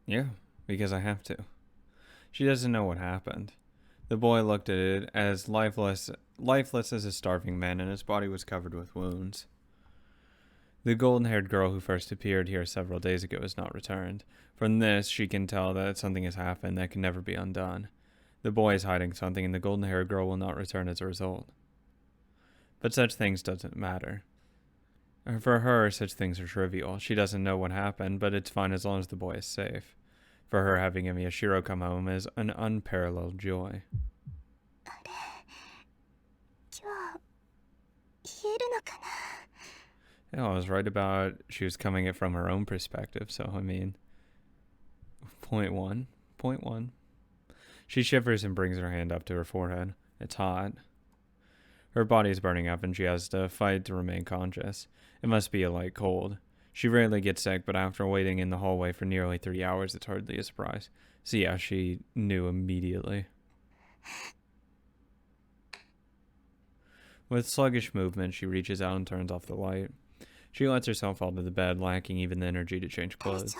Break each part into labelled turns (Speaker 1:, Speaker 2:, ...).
Speaker 1: Yeah, because I have to. She doesn't know what happened. The boy looked at it as lifeless as a starving man, and his body was covered with wounds. The golden-haired girl who first appeared here several days ago has not returned. From this, she can tell that something has happened that can never be undone. The boy is hiding something, and the golden-haired girl will not return as a result. But such things doesn't matter. For her, such things are trivial. She doesn't know what happened, but it's fine as long as the boy is safe. For her, having a Miyashiro come home is an unparalleled joy. Yeah, I was right about she was coming it from her own perspective, so I mean, point one. She shivers and brings her hand up to her forehead. It's hot. Her body is burning up and she has to fight to remain conscious. It must be a light cold. She rarely gets sick, but after waiting in the hallway for nearly 3 hours, it's hardly a surprise. So yeah, she knew immediately. With sluggish movement, she reaches out and turns off the light. She lets herself fall to the bed, lacking even the energy to change clothes.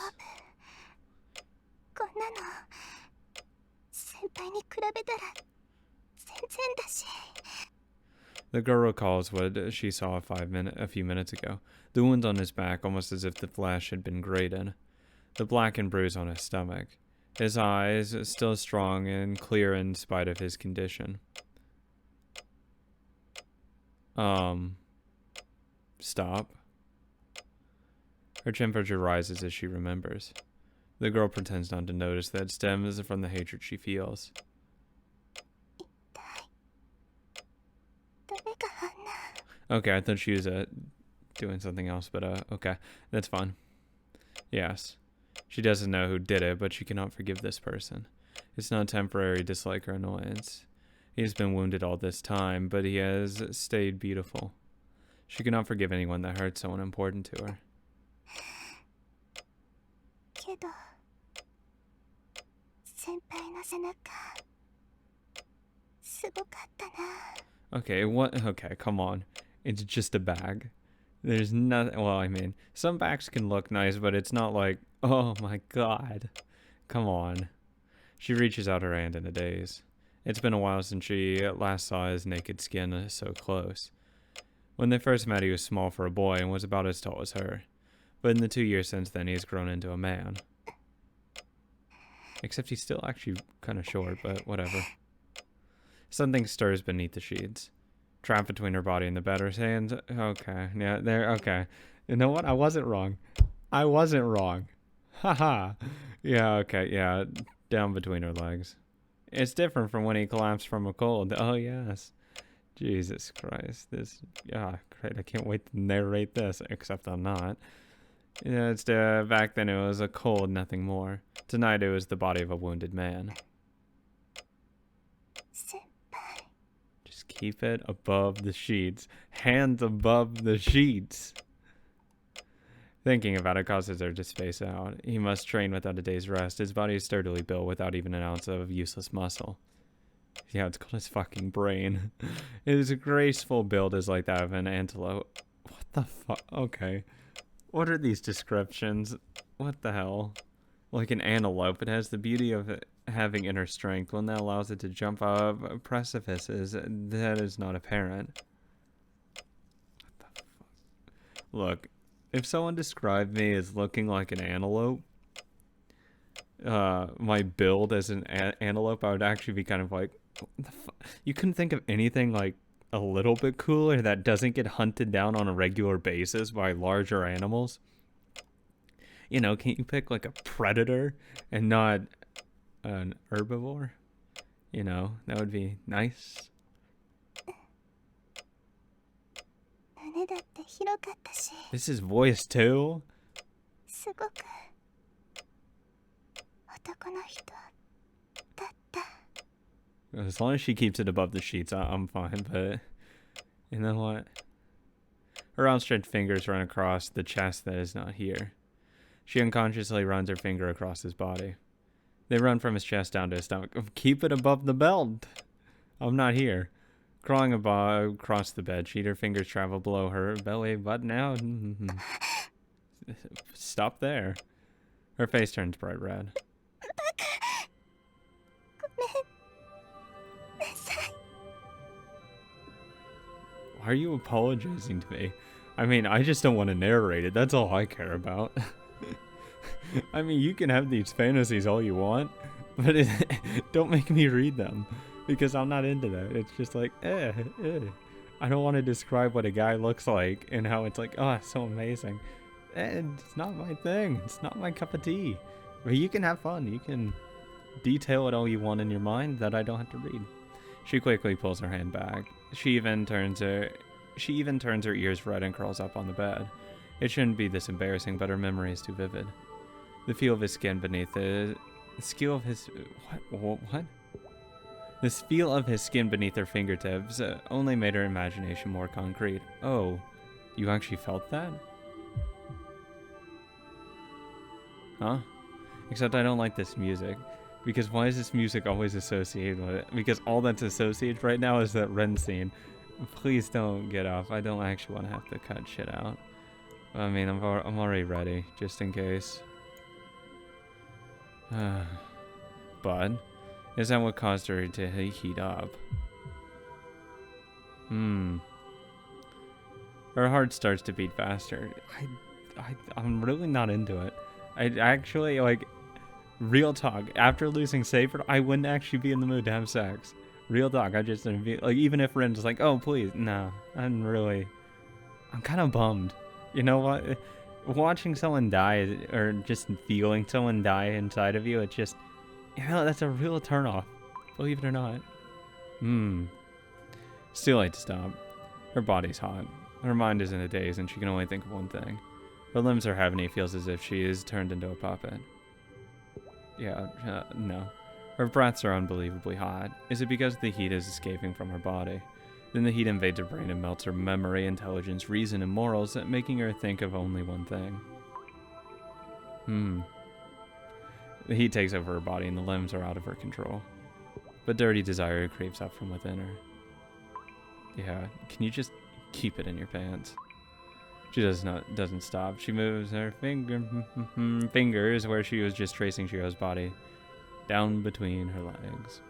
Speaker 1: The girl recalls what she saw a few minutes ago. The wound on his back, almost as if the flesh had been grated. The blackened bruise on his stomach. His eyes, still strong and clear in spite of his condition. Stop. Her temperature rises as she remembers. The girl pretends not to notice that stems from the hatred she feels. Okay, I thought she was doing something else, but okay, that's fine. Yes. She doesn't know who did it, but she cannot forgive this person. It's not temporary dislike or annoyance. He has been wounded all this time, but he has stayed beautiful. She cannot forgive anyone that hurt someone important to her. Okay, what? Okay, come on. It's just a bag. There's nothing. Well, I mean, some bags can look nice, but it's not like, oh my god. Come on. She reaches out her hand in a daze. It's been a while since she last saw his naked skin so close. When they first met, he was small for a boy and was about as tall as her. But in the 2 years since then, he has grown into a man. Except he's still actually kind of short, but whatever. Something stirs beneath the sheets. Trapped between her body and the bed, her hands. Okay, yeah, there. Okay, you know what? I wasn't wrong. Haha. Yeah. Okay. Yeah. Down between her legs. It's different from when he collapsed from a cold. Oh yes. Jesus Christ. This. Yeah. Great. I can't wait to narrate this. Except I'm not. Yeah. It's back then it was a cold, nothing more. Tonight it was the body of a wounded man. Keep it above the sheets. Hands above the sheets. Thinking about it causes her to space out. He must train without a day's rest. His body is sturdily built without even an ounce of useless muscle. Yeah, it's called his fucking brain. His graceful build is like that of an antelope. What the fuck? Okay. What are these descriptions? What the hell? Like an antelope, it has the beauty of having inner strength, one that allows it to jump up precipices that is not apparent. What the fuck? Look, if someone described me as looking like an antelope, my build as an antelope, I would actually be kind of like, what the fuck? You couldn't think of anything like a little bit cooler that doesn't get hunted down on a regular basis by larger animals? You know, can't you pick like a predator and not an herbivore? You know, that would be nice. This is voice too? As long as she keeps it above the sheets, I'm fine, but you know what? Her outstretched fingers run across the chest that is not here. She unconsciously runs her finger across his body. They run from his chest down to his stomach. Keep it above the belt. I'm not here. Crawling across the bed sheet, her fingers travel below her belly button out. Stop there. Her face turns bright red. Why are you apologizing to me? I mean, I just don't want to narrate it. That's all I care about. I mean, you can have these fantasies all you want, but don't make me read them, because I'm not into that. It's just like, I don't want to describe what a guy looks like and how it's like, oh, it's so amazing. And it's not my thing. It's not my cup of tea. But you can have fun. You can detail it all you want in your mind that I don't have to read. She quickly pulls her hand back. She even turns her ears red and curls up on the bed. It shouldn't be this embarrassing, but her memory is too vivid. The feel of his skin beneath the skill of his what? This feel of his skin beneath her fingertips only made her imagination more concrete. Oh, you actually felt that? Huh? Except I don't like this music. Because why is this music always associated with it? Because all that's associated right now is that Ren scene. Please don't get off. I don't actually want to have to cut shit out. I mean, I'm already ready, just in case. But, is that what caused her to heat up? Her heart starts to beat faster. I'm really not into it. I actually, like, real talk, after losing Saber, I wouldn't actually be in the mood to have sex. Real talk, I just didn't feel, like, even if Ren's like, oh, please, no, I'm kind of bummed. You know what? Watching someone die, or just feeling someone die inside of you, it's just, you know, that's a real turnoff. Believe it or not. Still late to stop. Her body's hot. Her mind is in a daze, and she can only think of one thing. Her limbs are heavy, and it feels as if she is turned into a puppet. Yeah, no. Her breaths are unbelievably hot. Is it because the heat is escaping from her body? Then the heat invades her brain and melts her memory, intelligence, reason, and morals, making her think of only one thing. The heat takes over her body and the limbs are out of her control. But dirty desire creeps up from within her. Yeah, can you just keep it in your pants? She doesn't stop. She moves her fingers where she was just tracing Shiro's body, down between her legs.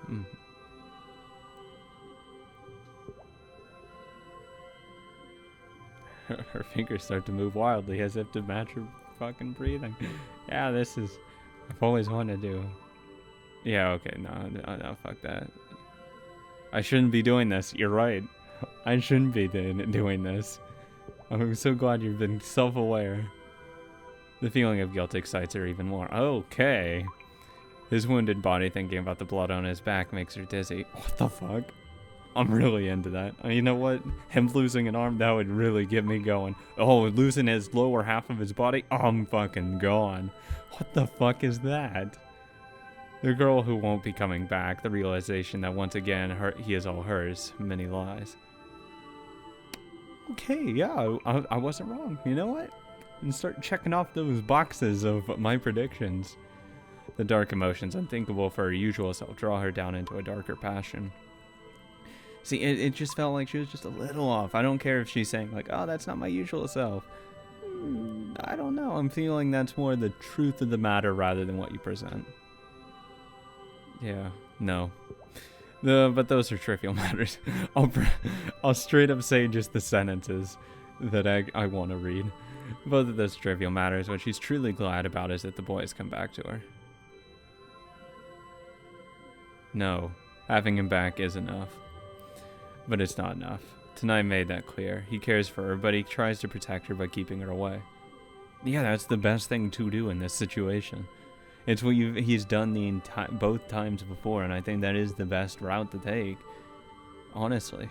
Speaker 1: Her fingers start to move wildly as if to match her fucking breathing. Yeah, this is... I've always wanted to do. Yeah, okay, no, fuck that. I shouldn't be doing this. You're right. I shouldn't be doing this. I'm so glad you've been self-aware. The feeling of guilt excites her even more. Okay. His wounded body thinking about the blood on his back makes her dizzy. What the fuck? I'm really into that. You know what? Him losing an arm, that would really get me going. Oh, losing his lower half of his body? I'm fucking gone. What the fuck is that? The girl who won't be coming back. The realization that once again, he is all hers. Many lies. Okay, yeah, I wasn't wrong. You know what? And start checking off those boxes of my predictions. The dark emotions, unthinkable for her usual self, draw her down into a darker passion. See, it just felt like she was just a little off. I don't care if she's saying, like, oh, that's not my usual self. I don't know. I'm feeling that's more the truth of the matter rather than what you present. Yeah, no. But those are trivial matters. I'll straight up say just the sentences that I want to read. Both of those trivial matters. What she's truly glad about is that the boys come back to her. No, having him back is enough. But it's not enough. Tonight made that clear. He cares for her, but he tries to protect her by keeping her away. Yeah, that's the best thing to do in this situation. It's what he's done both times before, and I think that is the best route to take. Honestly.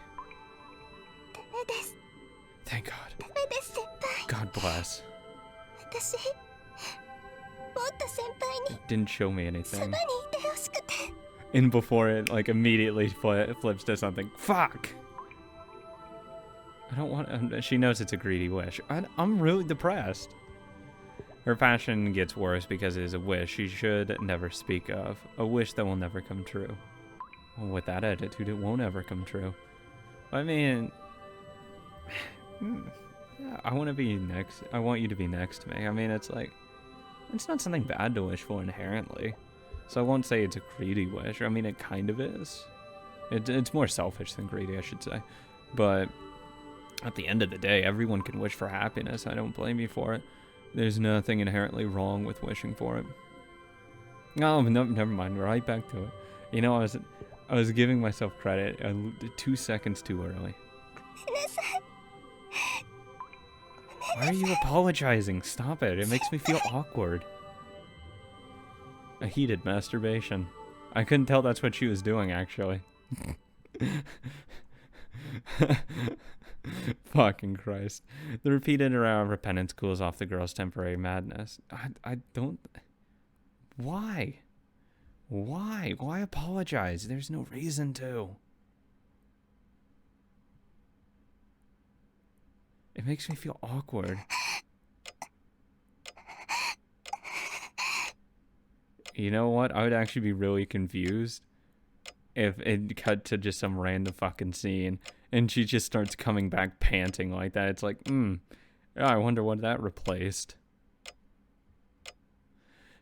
Speaker 1: Thank God. God bless. It didn't show me anything. And before it, like, immediately flips to something. Fuck! I don't want... she knows it's a greedy wish. I'm really depressed. Her passion gets worse because it is a wish she should never speak of. A wish that will never come true. Well, with that attitude, it won't ever come true. I mean... Yeah, I want to be next. I want you to be next to me. I mean, it's like, it's not something bad to wish for inherently. So I won't say it's a greedy wish. I mean, it kind of is. It's more selfish than greedy, I should say. But at the end of the day, everyone can wish for happiness. I don't blame you for it. There's nothing inherently wrong with wishing for it. No, never mind. Right back to it. You know, I was giving myself credit 2 seconds too early. Why are you apologizing? Stop it. It makes me feel awkward. A heated masturbation. I couldn't tell that's what she was doing, actually. Fucking Christ. The repeated repentance cools off the girl's temporary madness. I don't... Why? Why? Why apologize? There's no reason to. It makes me feel awkward. You know what? I would actually be really confused if it cut to just some random fucking scene and she just starts coming back panting like that. It's like, I wonder what that replaced.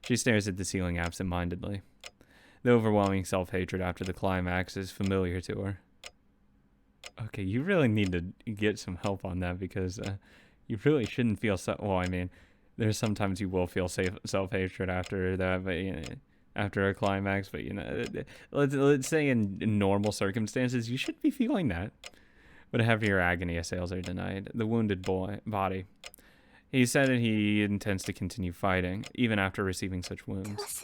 Speaker 1: She stares at the ceiling absent-mindedly. The overwhelming self-hatred after the climax is familiar to her. Okay, you really need to get some help on that because you really shouldn't feel well, I mean, there's sometimes you will feel self-hatred after that, but you know, after a climax, but you know, let's say in normal circumstances, you should be feeling that. But a heavier agony assails her tonight. The wounded body. He said that he intends to continue fighting, even after receiving such wounds.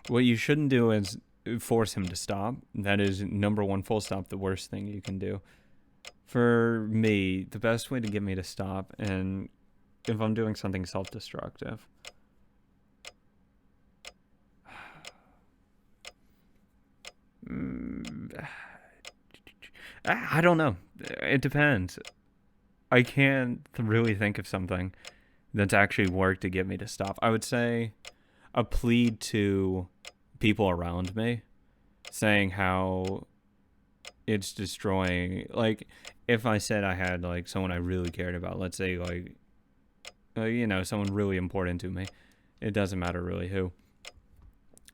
Speaker 1: What you shouldn't do is force him to stop. That is number one, full stop, the worst thing you can do. For me, the best way to get me to stop, and if I'm doing something self-destructive, I don't know. It depends. I can't really think of something that's actually worked to get me to stop. I would say a plea to people around me, saying how it's destroying, like, if I said I had, like, someone I really cared about, let's say, like, you know, someone really important to me, it doesn't matter really who,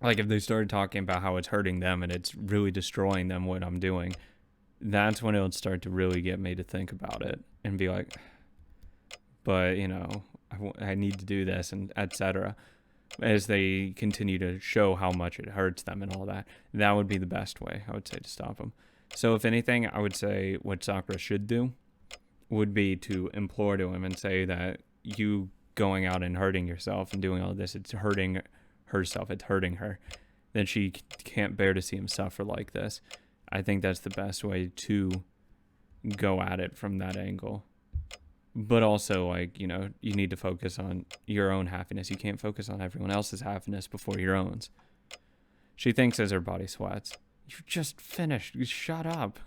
Speaker 1: like, if they started talking about how it's hurting them and it's really destroying them what I'm doing, that's when it would start to really get me to think about it and be like, but, you know, I need to do this, and etc. As they continue to show how much it hurts them and all that, that would be the best way, I would say, to stop them. So if anything, I would say what Sakura should do would be to implore to him and say that you going out and hurting yourself and doing all this, it's hurting herself, it's hurting her, that she can't bear to see him suffer like this. I think that's the best way to go at it from that angle. But also, like, you know, you need to focus on your own happiness. You can't focus on everyone else's happiness before your own. She thinks as her body sweats. You just finished. You shut up.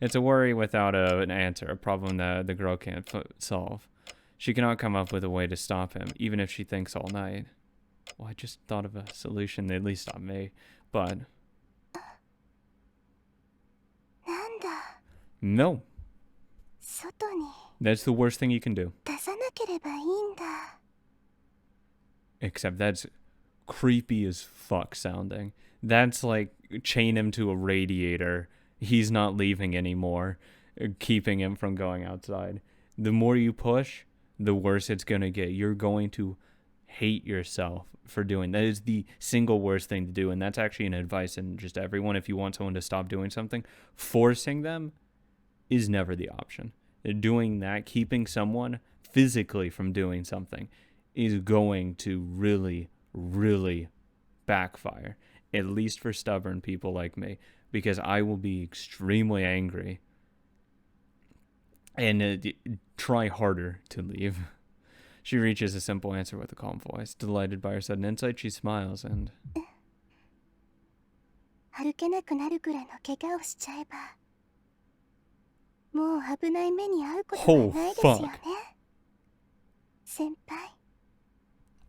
Speaker 1: It's a worry without an answer, a problem that the girl can't solve. She cannot come up with a way to stop him, even if she thinks all night. Well, I just thought of a solution that at least stop me, but... No. That's the worst thing you can do. Except that's creepy as fuck sounding. That's like chain him to a radiator. He's not leaving anymore, keeping him from going outside. The more you push, the worse it's going to get. You're going to hate yourself for doing that. Is the single worst thing to do, and that's actually an advice in just everyone. If you want someone to stop doing something, forcing them is never the option. Doing that, keeping someone physically from doing something, is going to really, really backfire. At least for stubborn people like me, because I will be extremely angry and try harder to leave. She reaches a simple answer with a calm voice. Delighted by her sudden insight, she smiles and... Oh, fuck.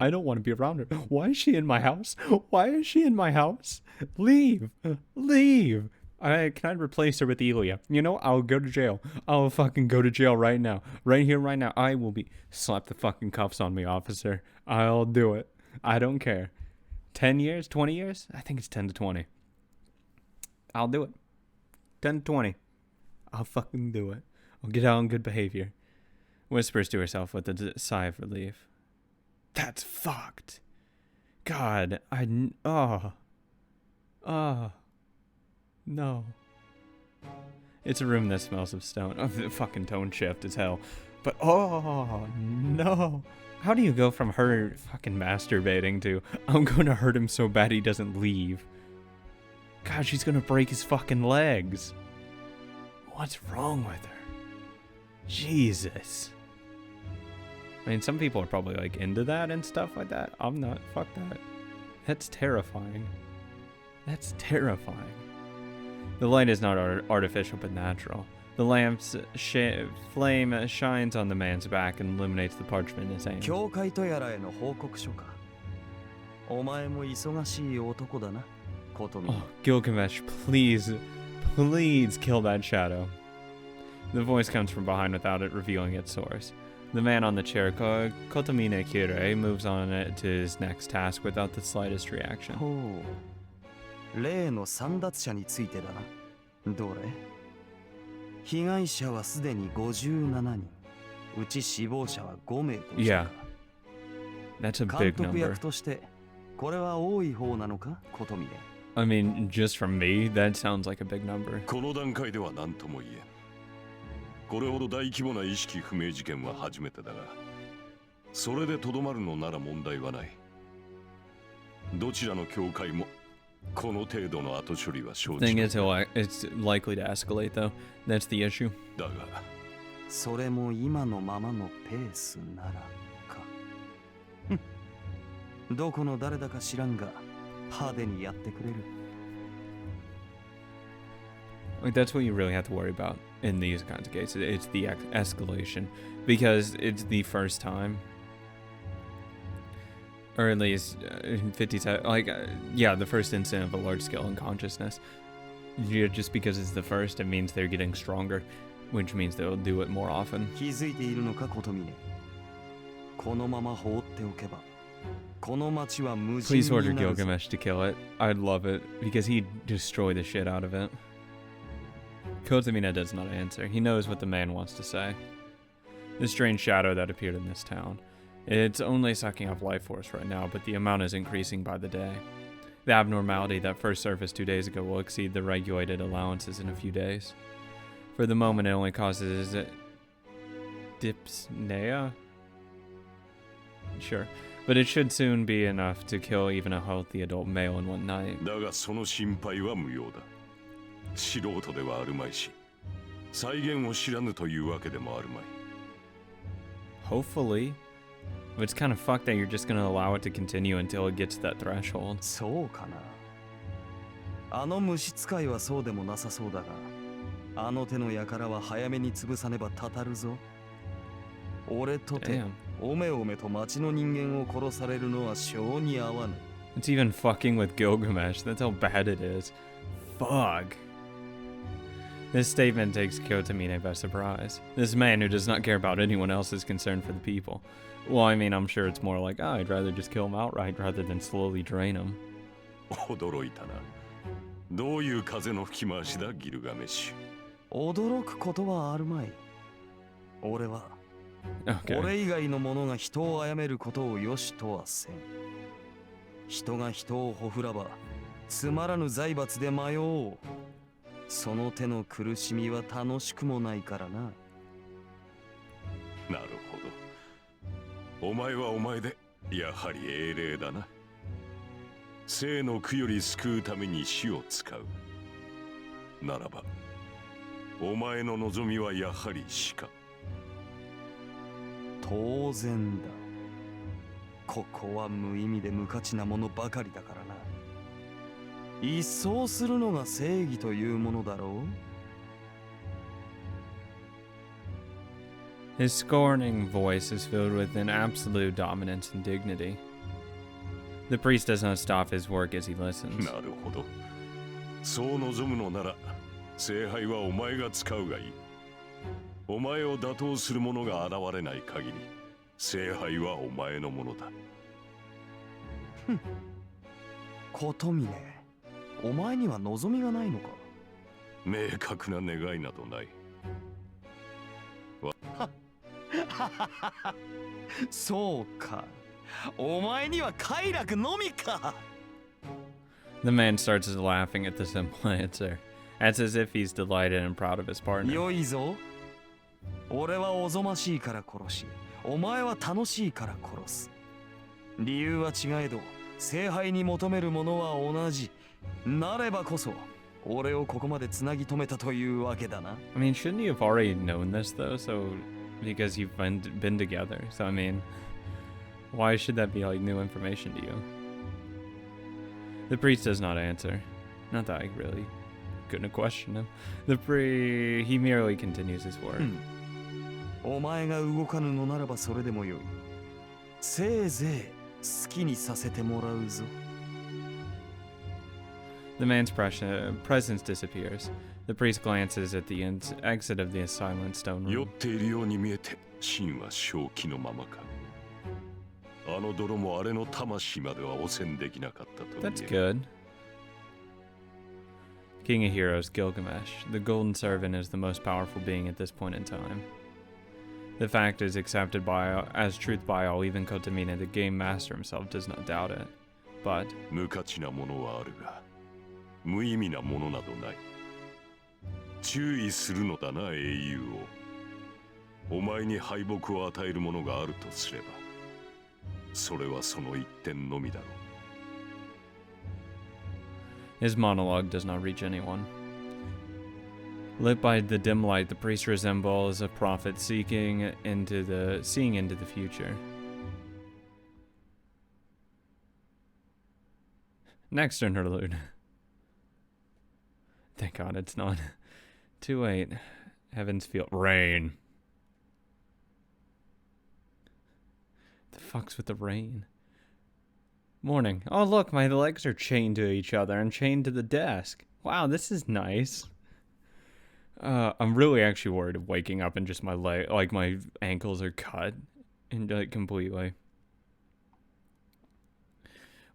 Speaker 1: I don't want to be around her. Why is she in my house? Why is she in my house? Leave. Leave. Can I replace her with Elia? You know, I'll go to jail. I'll fucking go to jail right now. Right here, right now. I will be... Slap the fucking cuffs on me, officer. I'll do it. I don't care. 10 years? 20 years? I think it's 10 to 20. I'll do it. 10 to 20. I'll fucking do it. I'll get out on good behavior. Whispers to herself with a sigh of relief. That's fucked. God, no. It's a room that smells of stone. Oh, the fucking tone shift as hell. But, oh, no. How do you go from her fucking masturbating to, I'm going to hurt him so bad he doesn't leave? God, she's going to break his fucking legs. What's wrong with her? Jesus. I mean, some people are probably, like, into that and stuff like that. I'm not. Fuck that. That's terrifying. That's terrifying. The light is not artificial, but natural. The lamp's flame shines on the man's back and illuminates the parchment in his hand. Oh, Gilgamesh, please, please kill that shadow. The voice comes from behind without it revealing its source. The man on the chair, Kotomine Kirei, moves on to his next task without the slightest reaction. Yeah. That's a big number. I mean, just from me, that sounds like a big number.
Speaker 2: これほど大規模な意識不明事件は初めてだが、それでとどまるのなら問題はない。どちらの教会もこの程度の後処理は承知。
Speaker 1: Thing is, it's likely to escalate though. That's the issue.
Speaker 2: だが、
Speaker 3: それも今のままのペースならか。どこの誰だか知らんが派手にやってくれる。
Speaker 1: Like, that's what you really have to worry about in these kinds of cases. It's the escalation, because it's the first time, or at least in 57, yeah, the first incident of a large-scale unconsciousness. Yeah, just because it's the first, it means they're getting stronger, which means they'll do it more often. Please order Gilgamesh to kill it. I'd love it, because he'd destroy the shit out of it. Kotomine does not answer. He knows what the man wants to say. The strange shadow that appeared in this town. It's only sucking up life force right now, but the amount is increasing by the day. The abnormality that first surfaced 2 days ago will exceed the regulated allowances in a few days. For the moment, it only causes dyspnea? Sure. But it should soon be enough to kill even a healthy adult male in one night.
Speaker 2: だがその心配は無用だ。素人ではあるまいし、再現を知らぬというわけでもあるまい。
Speaker 1: Hopefully. But it's kind of fucked that you're just going to allow it to continue until it gets to that threshold.
Speaker 3: そうかな。あの虫使いはそうでもなさそうだが、あの手の輩は早めに潰さねばたたるぞ。俺とて、おめおめと町の人間を殺されるのは性に合わぬ。
Speaker 1: It's even fucking with Gilgamesh. That's how bad it is. Fuck. This statement takes Kotomine by surprise. This man who does not care about anyone else's concern for the people. Well, I mean, I'm sure it's more like, I'd rather just kill him outright rather than slowly drain him.
Speaker 2: 驚いたな。どういう風の吹き回しだ、ギルガメッシュ。
Speaker 3: 驚くことはあるまい。俺は、
Speaker 1: Okay.
Speaker 3: 俺以外の者が人を殺めることを良しとはせん。人が人をほふらば、つまらぬ財閥で迷おう。その手の苦しみは楽しくもないからな。
Speaker 2: なるほど。お前はお前で、やはり英霊だな。生の苦より救うために死を使う。ならば、お前の望みはやはり死か。
Speaker 3: 当然だ。ここは無意味で無価値なものばかりだからな。一掃するのが正義というものだろう。
Speaker 1: His scorning voice is filled with an absolute dominance and dignity. The priest does not stop his work as he listens.
Speaker 2: なるほど。そう望むのなら、聖杯はお前が使うがいい。お前を打倒する者が現れない限り、聖杯はお前のものだ。
Speaker 3: ことみね、お前には望みがないのか。
Speaker 2: 明確な願いなどない。
Speaker 3: そうか。お前には快楽のみか。
Speaker 1: The man starts laughing at the simple answer. It's as if he's delighted and proud of his partner.
Speaker 3: 良いぞ。俺はおぞましいから殺し、お前は楽しいから殺す。理由は違えど、聖杯に求めるものは同じ。なればこそ、俺をここまでつなぎ止めたというわけだな。
Speaker 1: I mean, shouldn't you have already known this though? So, because you've been together. So, I mean, why should that be like new information to you? The priest does not answer. Not that I really couldn't question him. He merely continues his work.
Speaker 3: お前が動かぬのならばそれでもよい。せいぜい好きにさせてもらうぞ。
Speaker 1: The man's presence disappears. The priest glances at the exit of the silent stone
Speaker 2: 酔
Speaker 1: room.
Speaker 2: っているように見えて、真は正気のままか。あの泥もあれの魂までは汚染できなかったと言え。
Speaker 1: That's good. King of Heroes, Gilgamesh. The golden servant is the most powerful being at this point in time. The fact is accepted as truth by all, even Kotomine, the game master himself, does not doubt it. But
Speaker 2: 無価値なものはあるが、無意味なものなどない。注意するのだな、英雄を。お前に敗北を与えるものがあるとすれば、それはその一点のみだろう。
Speaker 1: his monologue does not reach anyone. Lit by the dim light, the priest resembles a prophet seeing into the future. Next interlude. Thank God it's not too late. Heavens feel rain. The fuck's with the rain? Morning. Oh look, my legs are chained to each other and chained to the desk. Wow, this is nice. I'm really actually worried of waking up and just my my ankles are cut and like completely.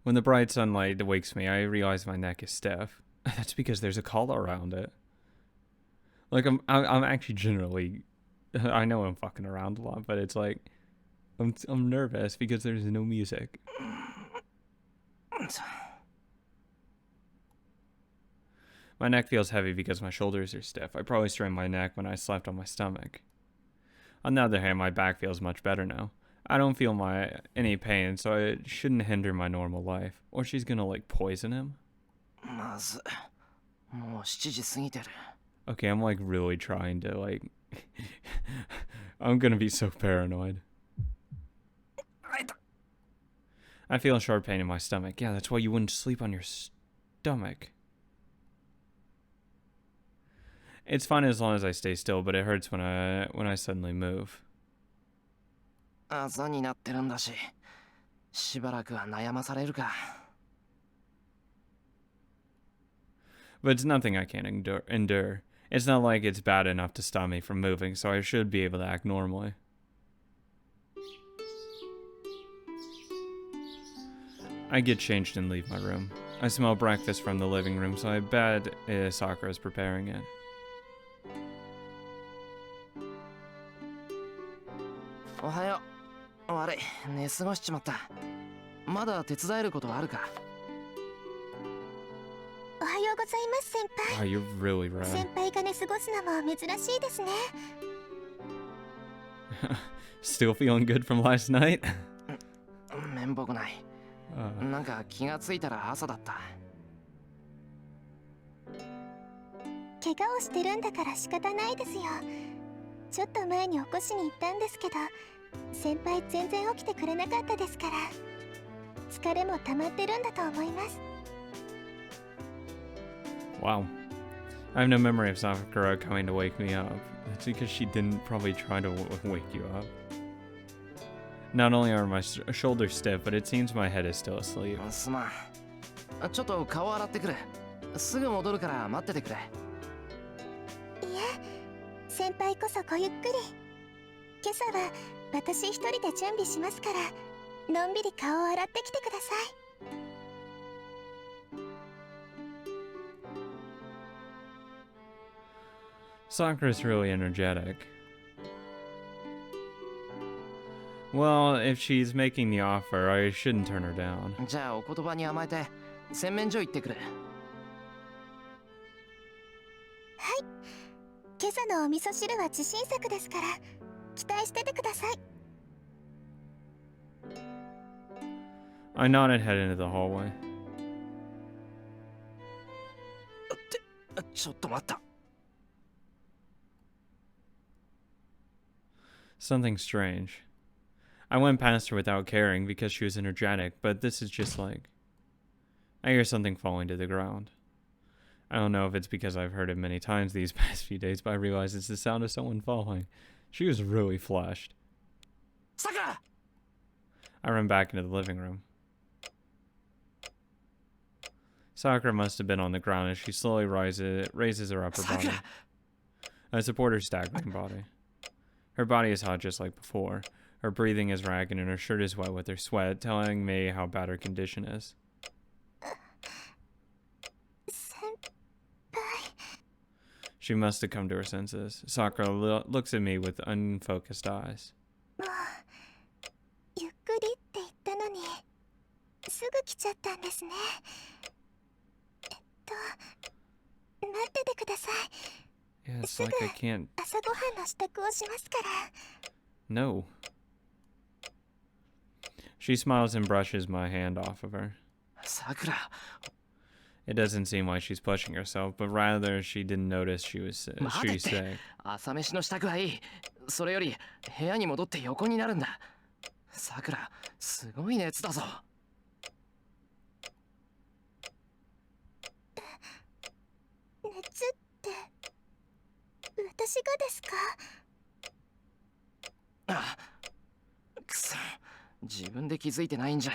Speaker 1: When the bright sunlight wakes me, I realize my neck is stiff. That's because there's a collar around it. Like I'm actually generally, I know I'm fucking around a lot, but it's like I'm nervous because there's no music. My neck feels heavy because my shoulders are stiff. I probably strained my neck when I slept on my stomach. On the other hand, my back feels much better now. I don't feel any pain, so it shouldn't hinder my normal life. Or she's gonna like poison him. Okay, I'm like really trying to like I'm gonna be so paranoid. I feel a sharp pain in my stomach. Yeah, that's why you wouldn't sleep on your stomach. It's fine as long as I stay still, but it hurts when I suddenly move. But it's nothing I can't endure. It's not like it's bad enough to stop me from moving, so I should be able to act normally. I get changed and leave my room. I smell breakfast from the living room, so I bet Sakura is preparing it.
Speaker 4: Wow,
Speaker 1: you're really red. Still feeling good from last night?
Speaker 4: なんか気がついたら朝だった。
Speaker 5: 怪我をしてるんだから仕方ないですよ。ちょっと前に起こしに行ったんですけど、先輩全然起きてくれなかったですから、疲れも溜まってるんだと思います。
Speaker 1: Wow. I have no memory of Sakura coming to wake me up. That's because she didn't probably try to wake you up. Not only are my shoulders stiff, but it seems my head is still asleep.
Speaker 4: すまん。ちょっと顔洗ってくる。すぐ戻るから待っててくれ。
Speaker 5: いえ、先輩こそごゆっくり。今朝は私一人で準備しますから、のんびり顔を洗ってきてください。
Speaker 1: Sakura's really energetic. Well, if she's making the offer, I shouldn't turn her down.
Speaker 4: じゃあお言葉に甘えて洗面所行ってくる。
Speaker 5: 今朝のお味噌汁は自信作ですから期待しててください。
Speaker 1: I nod and head into the hallway.
Speaker 4: ちょっと待った。
Speaker 1: Something strange. I went past her without caring because she was energetic, but this is just like... I hear something falling to the ground. I don't know if it's because I've heard it many times these past few days, but I realize it's the sound of someone falling. She was really flushed.
Speaker 4: Sakura!
Speaker 1: I run back into the living room. Sakura must have been on the ground as she slowly raises her upper body. I support her staggering body. Her body is hot just like before. Her breathing is ragged and her shirt is wet with her sweat, telling me how bad her condition is.
Speaker 5: 先輩。
Speaker 1: She must have come to her senses. Sakura looks at me with unfocused eyes.
Speaker 5: もうゆっくりって言ったのにすぐ来ちゃったんですね。待っててください。
Speaker 1: Yeah, it's like I can't...
Speaker 5: 朝ごはんの支度をしますから。
Speaker 1: No. She smiles and brushes my hand off of her.
Speaker 4: Sakura.
Speaker 1: It doesn't seem like she's pushing herself, but rather she didn't notice she's sick.
Speaker 4: 朝飯の支度はいい。それより部屋に戻って横になるんだ。さくら、すごい熱だぞ。
Speaker 5: 熱って私がですか？
Speaker 4: あ、くそ、自分で気づいてないんじゃ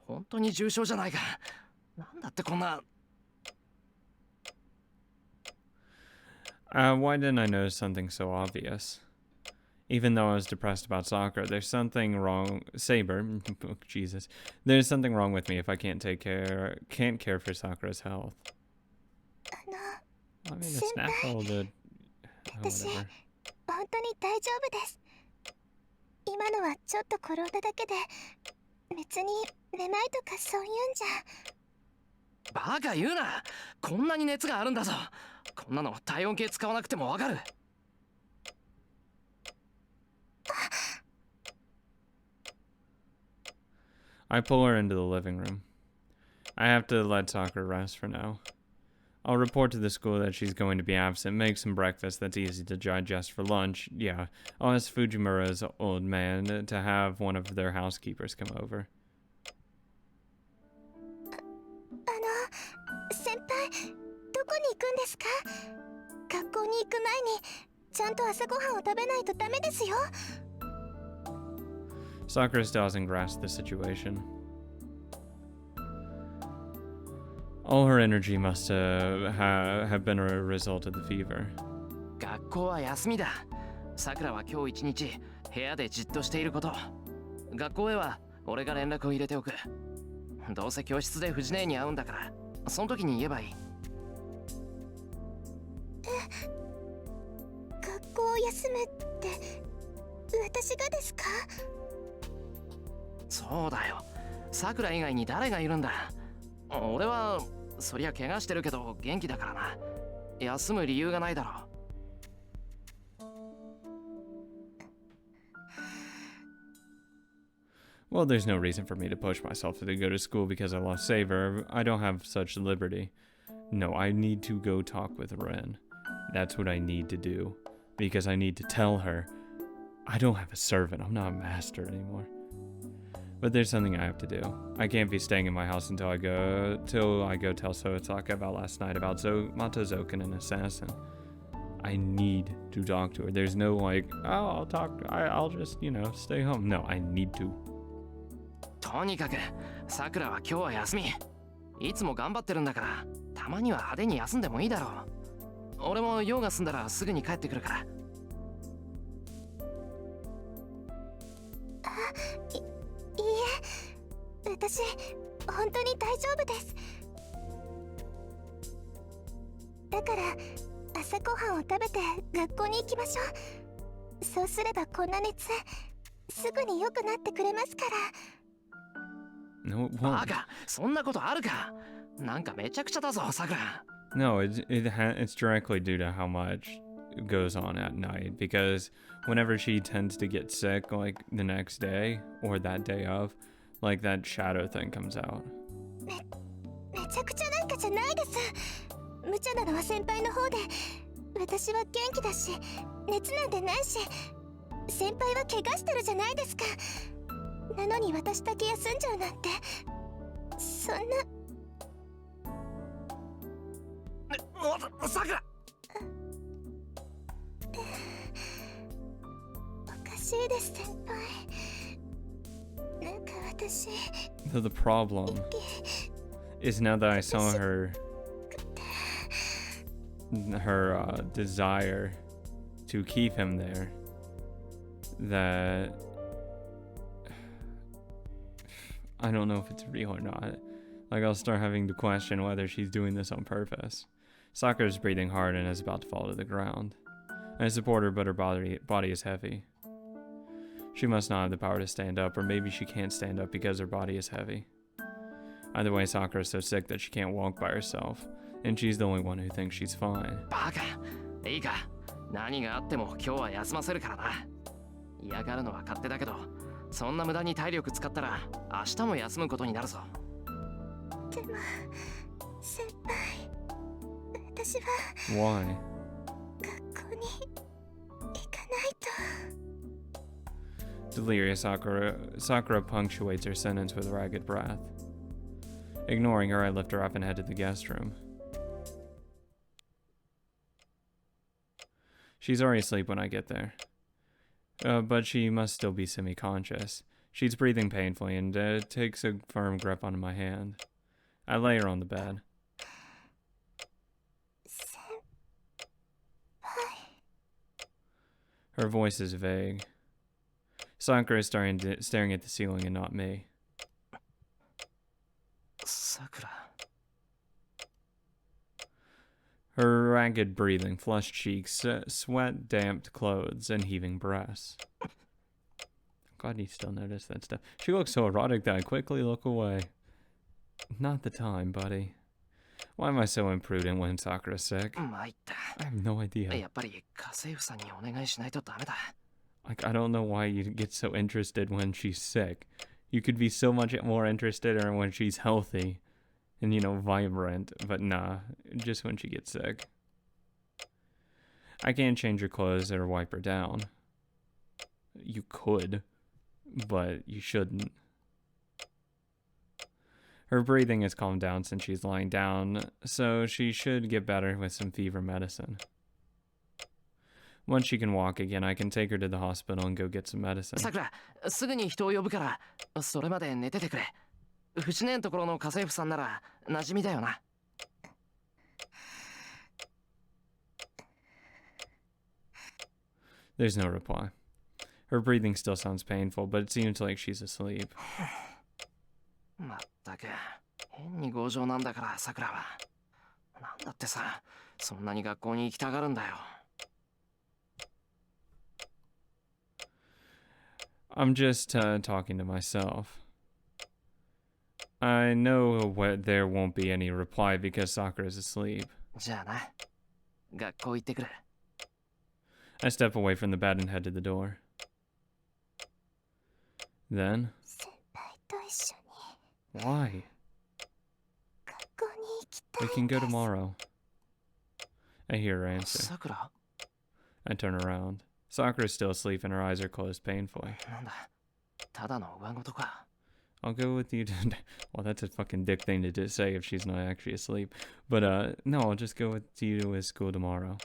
Speaker 4: 本当に重症じゃないか。なんだってこんな。
Speaker 1: Why didn't I notice something so obvious? Even though I was depressed about Sakura, there's something wrong. Saber, Jesus, there's something wrong with me if I can't care for Sakura's health. I mean, it's natural to.
Speaker 5: 私、
Speaker 1: Whatever.
Speaker 5: 本当に大丈夫です。今のはちょっと転んだだけで、別にめまいとかそういうんじゃ。
Speaker 4: バカ言うな。こんなに熱があるんだぞ。こんなの体温計使わなくてもわかる。
Speaker 1: I pull her into the living room. I have to let Sakura rest for now. I'll report to the school that she's going to be absent, make some breakfast that's easy to digest for lunch. Yeah, I'll ask Fujimura's old man to have one of their housekeepers come over.
Speaker 5: 先輩、どこに行くんですか？学校に行く前にちゃんと朝ごはんを食べないとダメですよ。
Speaker 1: Sakura still hasn't grasped the situation. All her energy must have been a result of the fever.
Speaker 4: 学校は休みだ。さくらは今日一日部屋でじっとしていること。学校へは俺が連絡を入れておく。どうせ教室で藤姉に会うんだから、その時に言えばいい。
Speaker 5: 学校を休むって私がですか？
Speaker 4: そうだよ。さくら以外に誰がいるんだ。俺はそりゃ怪我してるけど元気だからな。休む理由がないだろう。
Speaker 1: Well, there's no reason for me to push myself to go to school because I lost Saber. I don't have such liberty. No, I need to go talk with Ren. That's what I need to do. Because I need to tell her I don't have a servant. I'm not a master anymore. But there's something I have to do. I can't be staying in my house until I go tell Soetaka about last night about Matozoken, an assassin. I need to talk to her. There's no like, oh, I'll talk. I'll just, you know, stay home. No, I need to.
Speaker 4: とにかくさくらは今日は休み。いつも頑張ってるんだから、たまには派手に休んでもいいだろう。俺も用が済んだらすぐに帰ってくるから。
Speaker 5: いいえ、私本当に大丈夫です。だから朝ごはんを食べて学校に行きましょう。そうすればこんな熱すぐに良くなってくれますから。
Speaker 1: No, it
Speaker 4: バ
Speaker 1: won't.
Speaker 4: カ、そんなことあるか。なんかめちゃくちゃだぞ、さくら。
Speaker 1: No, it's directly due to how much goes on at night. Because whenever she tends to get sick, like the next day or that day of, like that shadow thing comes out.
Speaker 5: めちゃくちゃなんかじゃないです。無茶なのは先輩の方で、私は元気だし熱なんてないし、先輩は怪我してるじゃないですか。なのに私だけ休んじゃうなんて、そんな。
Speaker 4: おさくら。
Speaker 5: おかしいです先輩。なんか私
Speaker 1: The problem is now that I saw her desire to keep him there, that I don't know if it's real or not. Like, I'll start having to question whether she's doing this on purpose. Sakura's breathing hard and is about to fall to the ground. I support her, but her body is heavy. She must not have the power to stand up, or maybe she can't stand up because her body is heavy. Either way, Sakura is so sick that she can't walk by herself, and she's the only one who thinks she's fine.
Speaker 4: バカ、いいか。何があっても今日は休ませるからな。嫌がるのは勝手だけど、そんな無駄に体力使ったら明日も休むことになるぞ。
Speaker 5: でも先輩、私は
Speaker 1: Why?
Speaker 5: 学校に行かないと。
Speaker 1: Delirious Sakura punctuates her sentence with a ragged breath. Ignoring her, I lift her up and head to the guest room. She's already asleep when I get there. But she must still be semi-conscious. She's breathing painfully and takes a firm grip on my hand. I lay her on the bed.
Speaker 5: 先輩。
Speaker 1: Her voice is vague. Sakura is staring at the ceiling and not me.
Speaker 4: さくら。
Speaker 1: Her ragged breathing, flushed cheeks, sweat-damped clothes, and heaving breasts. I'm glad you still noticed that stuff. She looks so erotic that I quickly look away. Not the time, buddy. Why am I so imprudent when Sakura's sick?
Speaker 4: 参った。
Speaker 1: I have no idea.
Speaker 4: やっぱり家政婦さんにお願いしないとダメだ。
Speaker 1: Like, I don't know why you get so interested when she's sick. You could be so much more interested in her when she's healthy and, you know, vibrant, but nah, just when she gets sick. I can't change her clothes or wipe her down. You could, but you shouldn't. Her breathing has calmed down since she's lying down, so she should get better with some fever medicine. Once she can walk again, I can take her to the hospital and go get some medicine.
Speaker 4: さくら、すぐに人を呼ぶから、それまで寝ててくれ。藤姉のところの家政婦さんなら馴染みだよな。
Speaker 1: There's no reply. Her breathing still sounds painful, but it seems like she's asleep.
Speaker 4: まったく、変に強情なんだから、さくらは。なんだってさ、そんなに学校に行きたがるんだよ。
Speaker 1: I'm just talking to myself. I know there won't be any reply because Sakura's asleep.
Speaker 4: じゃあな、学校行ってくる。
Speaker 1: I step away from the bed and head to the door. Then,
Speaker 5: 先輩と一緒に
Speaker 1: why?
Speaker 5: 学校に行きた
Speaker 1: We
Speaker 5: い
Speaker 1: can
Speaker 5: んで
Speaker 1: go
Speaker 5: す。
Speaker 1: tomorrow. I hear her answer.
Speaker 4: さくら
Speaker 1: I turn around. Sakura's still asleep and her eyes are closed painfully.
Speaker 4: なんだ、ただの上事か。
Speaker 1: I'll go with you to... Well, that's a fucking dick thing to say if she's not actually asleep. But, no, I'll just go with you to his school tomorrow.